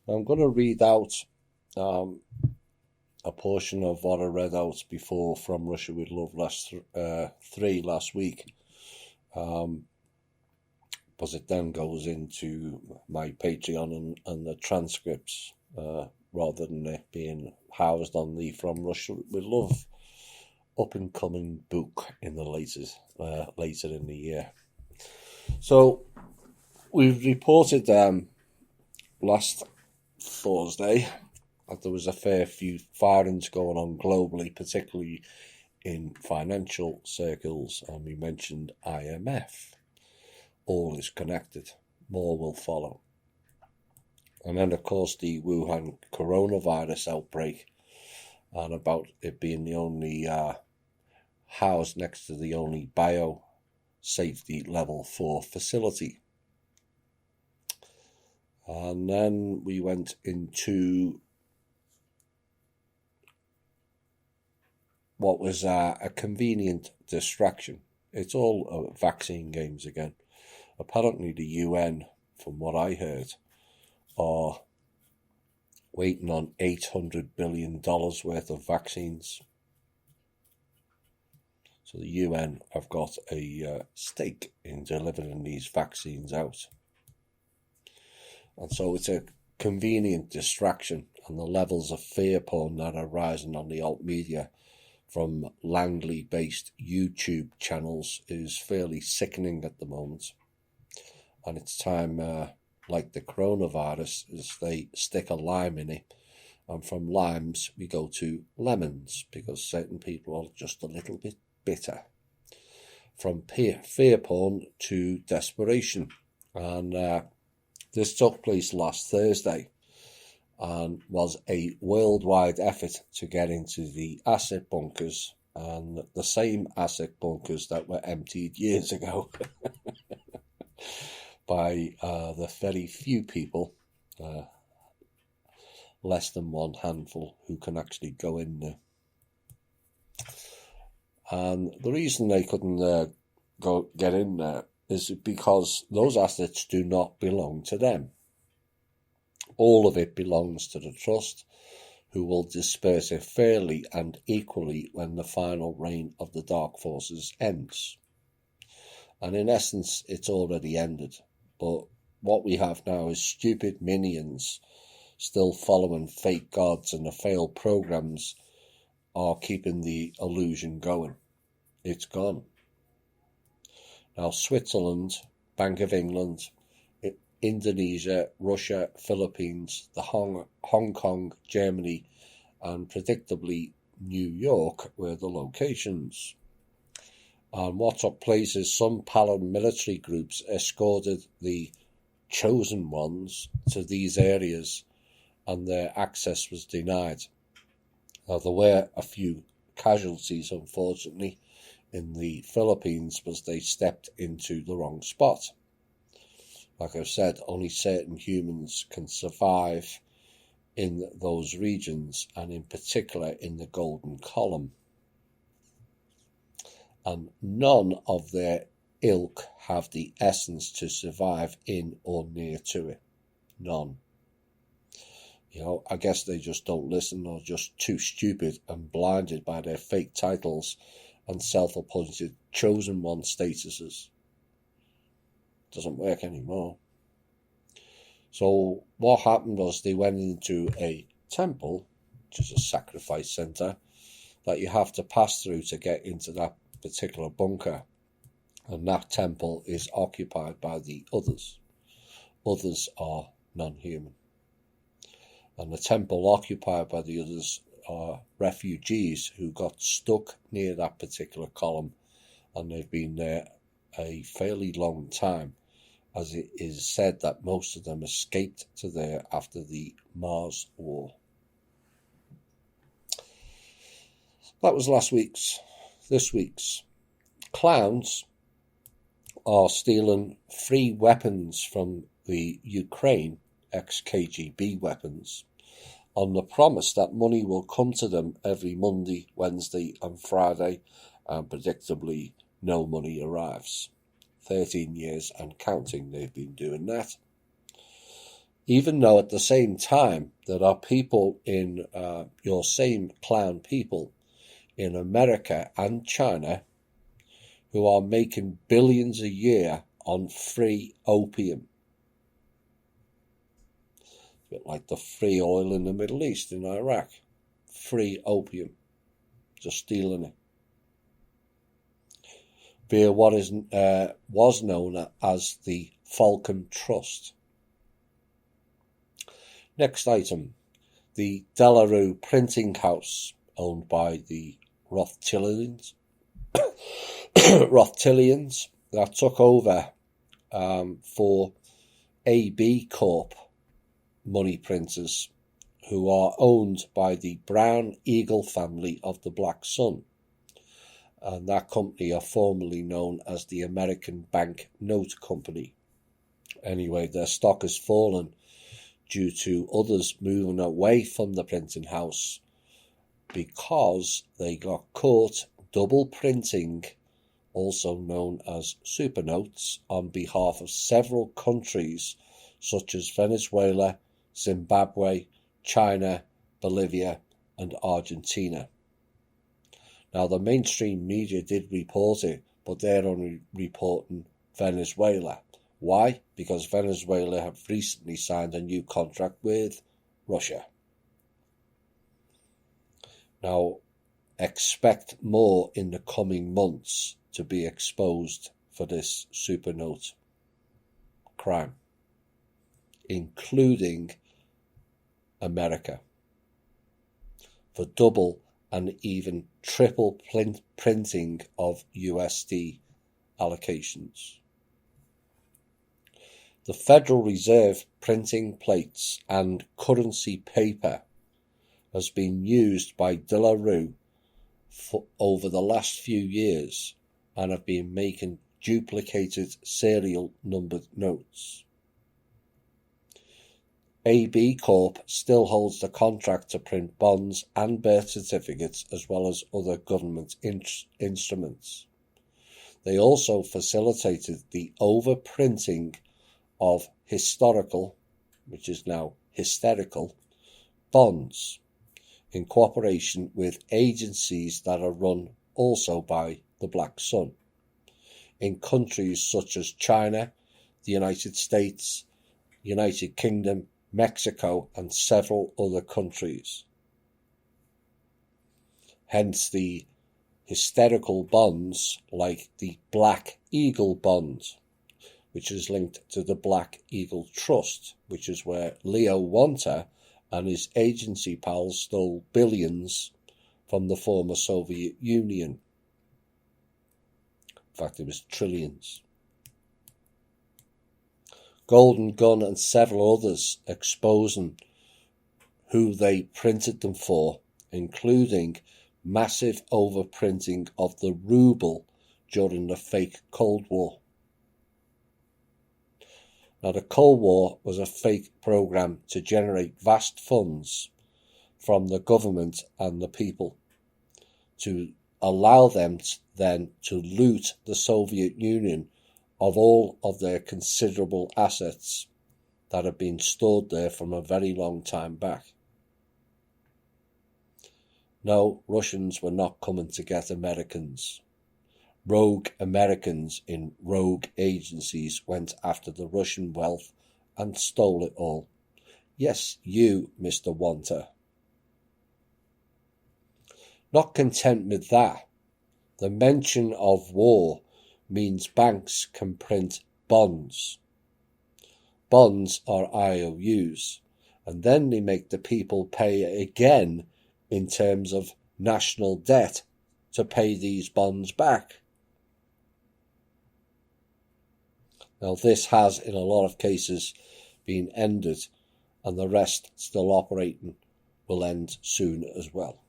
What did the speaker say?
I'm going to read out um, a portion of what I read out before from Russia with Love last week, um, but it then goes into my Patreon and the transcripts rather than it being housed on the From Russia with Love up and coming book in the later in the year. So we've reported last Thursday that there was a fair few firings going on globally, particularly in financial circles, and we mentioned IMF. All is connected. More will follow. And then, of course, the Wuhan coronavirus outbreak, and about it being the only housed next to the only bio safety level 4 facility. And then we went into what was a convenient distraction. It's all vaccine games again. Apparently the UN, from what I heard, are waiting on $800 billion worth of vaccines. So the UN have got a stake in delivering these vaccines out. And so it's a convenient distraction, and the levels of fear porn that are rising on the alt media from Langley-based YouTube channels is fairly sickening at the moment. And it's time, like the coronavirus, is they stick a lime in it. And from limes, we go to lemons, because certain people are just a little bit bitter. From fear porn to desperation. And this took place last Thursday and was a worldwide effort to get into the asset bunkers, and the same asset bunkers that were emptied years ago by the very few people, less than one handful, who can actually go in there. And the reason they couldn't get in there is because those assets do not belong to them. All of it belongs to the trust, who will disperse it fairly and equally when the final reign of the dark forces ends. And in essence, it's already ended. But what we have now is stupid minions still following fake gods, and the failed programs are keeping the illusion going. It's gone. Now Switzerland, Bank of England, Indonesia, Russia, Philippines, the Hong Kong, Germany, and predictably New York were the locations. And what took place is some paramilitary groups escorted the chosen ones to these areas, and their access was denied. Now, there were a few casualties, unfortunately, in the Philippines, because they stepped into the wrong spot. Like I've said, only certain humans can survive in those regions, and in particular in the Golden Column. And none of their ilk have the essence to survive in or near to it. None. I guess they just don't listen, or just too stupid and blinded by their fake titles and self-appointed chosen one statuses. Doesn't work anymore. So what happened was they went into a temple, which is a sacrifice center, that you have to pass through to get into that particular bunker. And that temple is occupied by the others. Others are non-human. And the temple occupied by the others are refugees who got stuck near that particular column, and they've been there a fairly long time, as it is said that most of them escaped to there after the Mars War. That was last week's. This week's. Clowns are stealing free weapons from the Ukraine, ex-KGB weapons, on the promise that money will come to them every Monday, Wednesday and Friday, and predictably no money arrives. 13 years and counting they've been doing that. Even though at the same time there are people in your same clan people in America and China who are making billions a year on free opium. It's a bit like the free oil in the Middle East, in Iraq. Free opium. Just stealing it. Via what was known as the Falcon Trust. Next item. The De La Rue printing house, owned by the Rothschilds, that took over for AB Corp money printers, who are owned by the Brown Eagle family of the Black Sun. And that company are formerly known as the American Bank Note Company. Anyway, their stock has fallen due to others moving away from the printing house because they got caught double printing, also known as Supernotes, on behalf of several countries such as Venezuela, Zimbabwe, China, Bolivia, and Argentina. Now, the mainstream media did report it, but they're only reporting Venezuela. Why? Because Venezuela have recently signed a new contract with Russia. Now, expect more in the coming months to be exposed for this Supernote crime, including America, for double and even triple printing of USD allocations. The Federal Reserve printing plates and currency paper has been used by De La Rue for over the last few years and have been making duplicated serial numbered notes. AB Corp still holds the contract to print bonds and birth certificates as well as other government instruments. They also facilitated the overprinting of historical, which is now hysterical, bonds in cooperation with agencies that are run also by the Black Sun in countries such as China, the United States, United Kingdom, Mexico, and several other countries. Hence the hysterical bonds like the Black Eagle bond, which is linked to the Black Eagle Trust, which is where Leo Wanta and his agency pals stole billions from the former Soviet Union. In fact, it was trillions. Golden Gun and several others exposing who they printed them for, including massive overprinting of the ruble during the fake Cold War. Now, the Cold War was a fake program to generate vast funds from the government and the people to allow them then to loot the Soviet Union of all of their considerable assets that had been stored there from a very long time back. No, Russians were not coming to get Americans. Rogue Americans in rogue agencies went after the Russian wealth and stole it all. Yes, you, Mr. Wanta. Not content with that, the mention of war means banks can print bonds. Bonds are IOUs, and then they make the people pay again in terms of national debt to pay these bonds back. Now, this has, in a lot of cases, been ended, and the rest still operating will end soon as well.